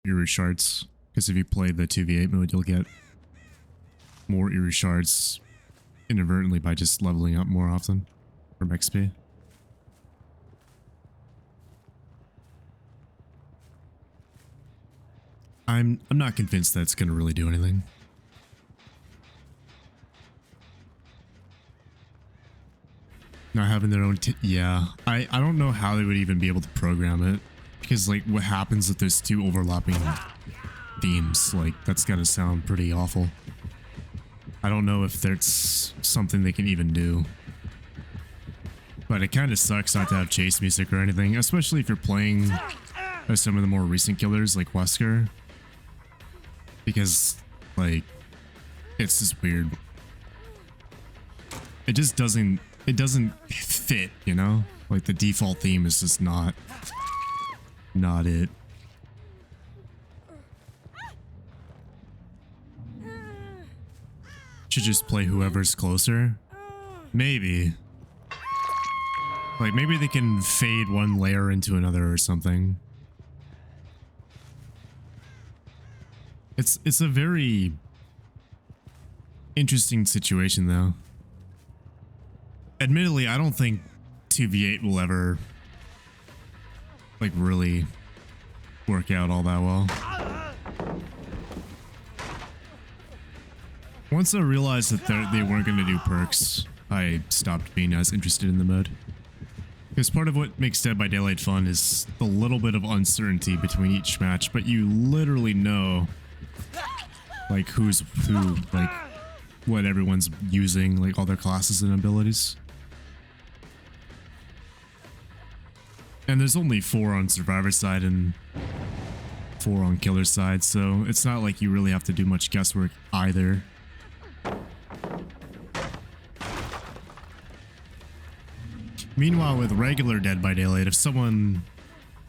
eerie shards. Because if you play the 2v8 mode, you'll get more eerie shards inadvertently by just leveling up more often from XP. I'm not convinced that it's going to really do anything. Not having their own yeah, I don't know how they would even be able to program it, because like what happens if there's two overlapping themes? Like that's gotta sound pretty awful. I don't know if there's something they can even do, but it kind of sucks not to have chase music or anything, especially if you're playing as some of the more recent killers like 𝗥𝗴𝗂𝗘𝗲𝗄𝗏, because like it's just weird. It just doesn't fit, you know? Like the default theme is just not it. Should just play whoever's closer. Maybe. Like maybe they can fade one layer into another or something. It's a very interesting situation though. Admittedly, I don't think 2v8 will ever like really work out all that well. Once I realized that they weren't going to do perks, I stopped being as interested in the mode. Because part of what makes Dead by Daylight fun is the little bit of uncertainty between each match, but you literally know like who's who, like what everyone's using, like all their classes and abilities. And there's only 4 on Survivor side and 4 on Killer side, so it's not like you really have to do much guesswork either. Meanwhile, with regular Dead by Daylight, if someone,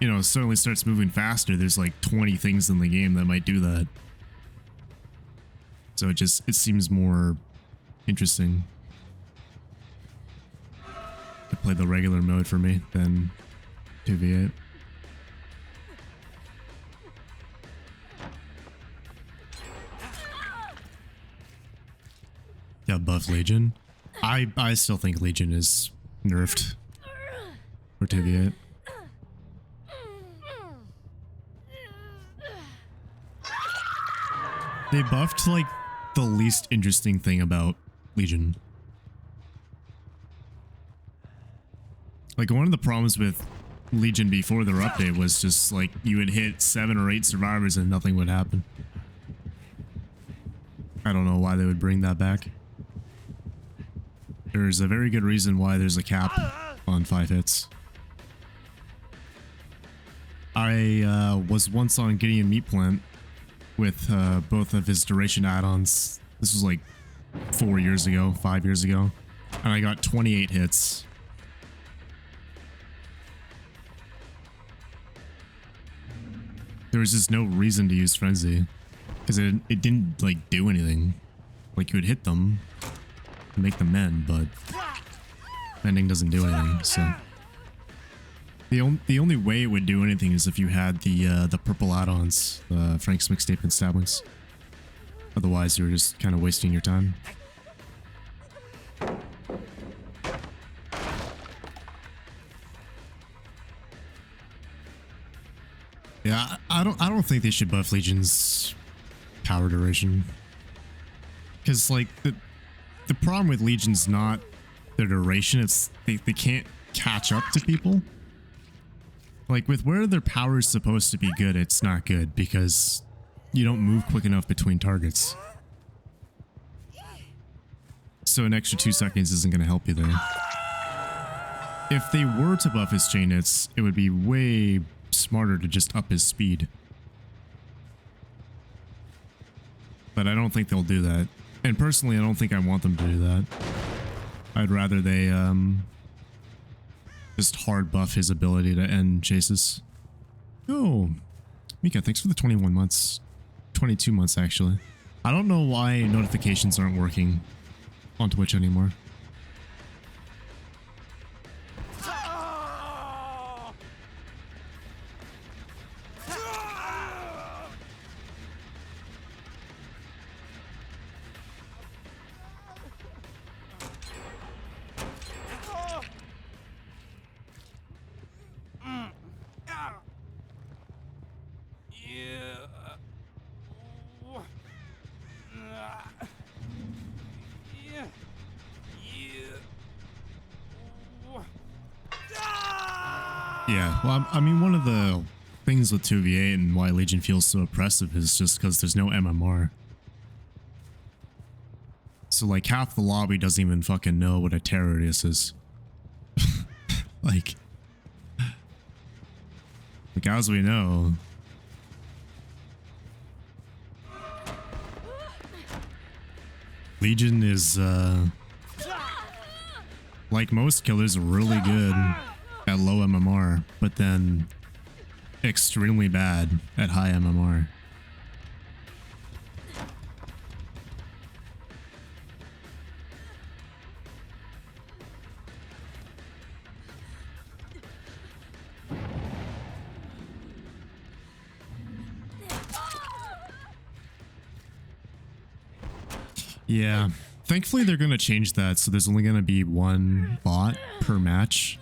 you know, suddenly starts moving faster, there's like 20 things in the game that might do that. So it seems more interesting to play the regular mode for me than 2v8. Yeah, buff Legion. I still think Legion is nerfed for 2v8. They buffed like the least interesting thing about Legion. Like one of the problems with Legion before their update was just like you would hit 7 or 8 survivors and nothing would happen. I don't know why they would bring that back. There's a very good reason why there's a cap on 5 hits. I was once on Gideon Meat Plant with both of his duration add-ons. This was like 4 years ago, 5 years ago, and I got 28 hits. There was just no reason to use Frenzy, because it didn't like do anything. Like you would hit them, make them mend, but mending doesn't do anything. So the only way it would do anything is if you had the purple add-ons, the Frank's Mixtape and Stablings. Otherwise, you're just kind of wasting your time. Yeah, I don't think they should buff Legion's power duration, because like the problem with Legion's not their duration, it's they can't catch up to people. Like with where their power is supposed to be good, it's not good because you don't move quick enough between targets. So an extra 2 seconds isn't going to help you there. If they were to buff his chain hits, it would be way smarter to just up his speed. But I don't think they'll do that. And personally, I don't think I want them to do that. I'd rather they just hard buff his ability to end chases. Oh, Mika, thanks for the 21 months. 22 months, actually. I don't know why notifications aren't working on Twitch anymore. Yeah, well, I mean, one of the things with 2v8 and why Legion feels so oppressive is just because there's no MMR. So, like, half the lobby doesn't even fucking know what a terrorist is. like, as we know, Legion is, like most killers, really good at low MMR, but then extremely bad at high MMR. Yeah, thankfully they're going to change that, so there's only going to be one bot per match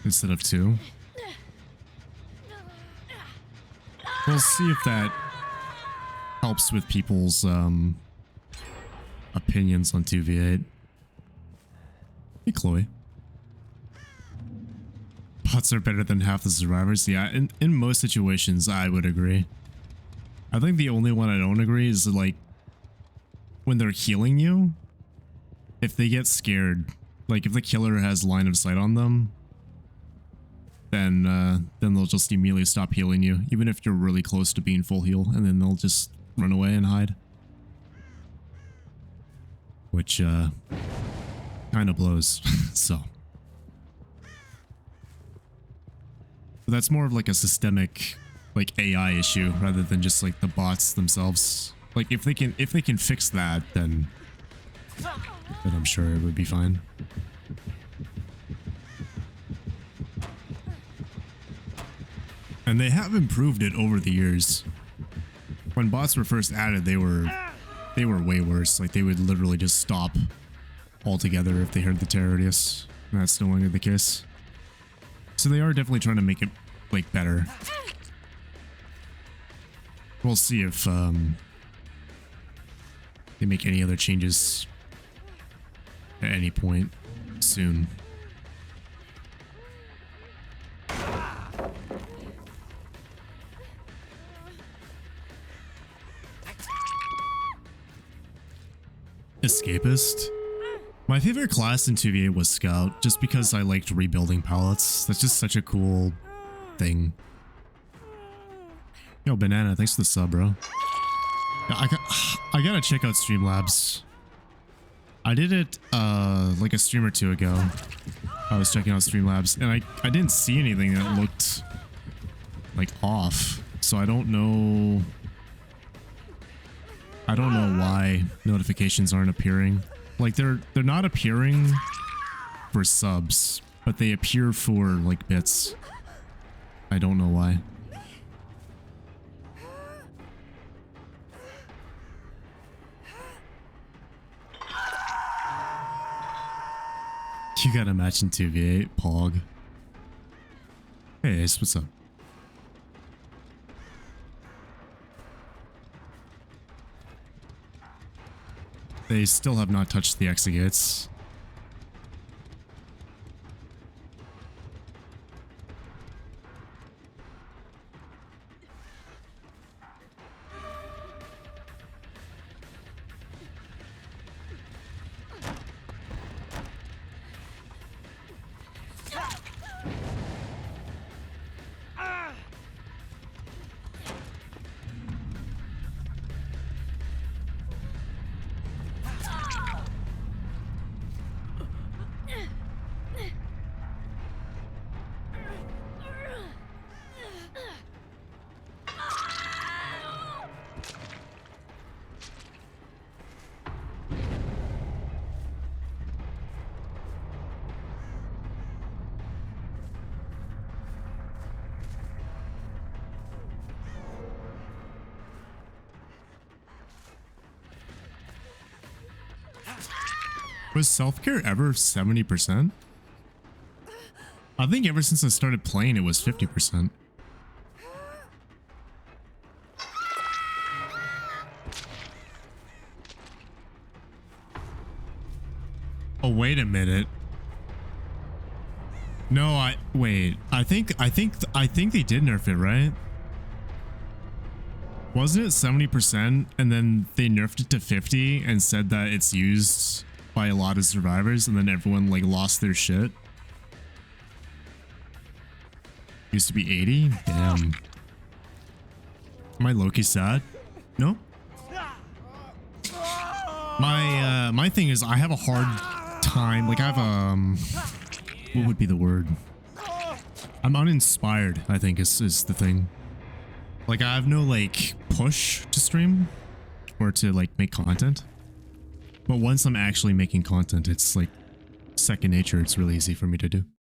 instead of two. We'll see if that helps with people's opinions on 2v8. Hey, Chloe. Bots are better than half the survivors. Yeah, in most situations, I would agree. I think the only one I don't agree is, like, when they're healing you, if they get scared, like if the killer has line of sight on them, then they'll just immediately stop healing you, even if you're really close to being full heal, and then they'll just run away and hide. Which, kind of blows, so. But that's more of like a systemic, like AI issue, rather than just like the bots themselves. Like if they can fix that, then I'm sure it would be fine. And they have improved it over the years. When bots were first added, they were way worse. Like they would literally just stop altogether if they heard the terrorists. And that's no longer the case. So they are definitely trying to make it like better. We'll see if they make any other changes at any point soon. Escapist. My favorite class in 2v8 was Scout, just because I liked rebuilding pallets. That's just such a cool thing. Yo, Banana, thanks for the sub, bro. I gotta check out Streamlabs. I did it like a stream or two ago. I was checking out Streamlabs, and I didn't see anything that looked like off. So I don't know why notifications aren't appearing. Like they're not appearing for subs, but they appear for like bits. I don't know why. You gotta match in 2v8, Pog. Hey Ace, what's up? They still have not touched the exegates. Was self-care ever 70%? I think ever since I started playing, it was 50%. Oh, wait a minute. No, wait. I think they did nerf it, right? Wasn't it 70% and then they nerfed it to 50 and said that it's used by a lot of survivors and then everyone like lost their shit? Used to be 80? Damn. Am I low-key sad? No? My thing is I have a hard time, like I have what would be the word? I'm uninspired, I think is the thing. Like I have no like push to stream or to like make content. But once I'm actually making content, it's like second nature. It's really easy for me to do.